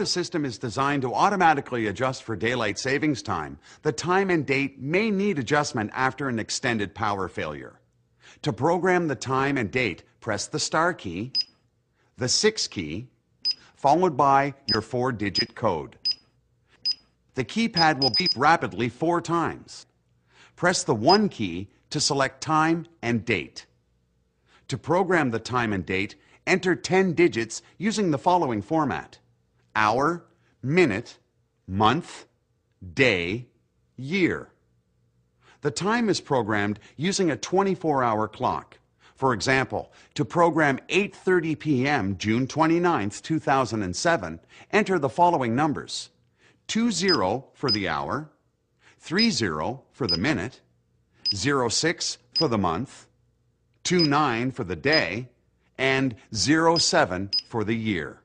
the system is designed to automatically adjust for daylight savings time, the time and date may need adjustment after an extended power failure. To program the time and date, press the star key, the 6 key, followed by your 4-digit code. The keypad will beep rapidly 4 times. Press the 1 key to select time and date. To program the time and date, enter 10 digits using the following format: hour, minute, month, day, year. The time is programmed using a 24-hour clock. For example, to program 8:30 p.m. June 29, 2007, enter the following numbers: 20 for the hour, 30 for the minute, 06 for the month, 29 for the day, and 07 for the year.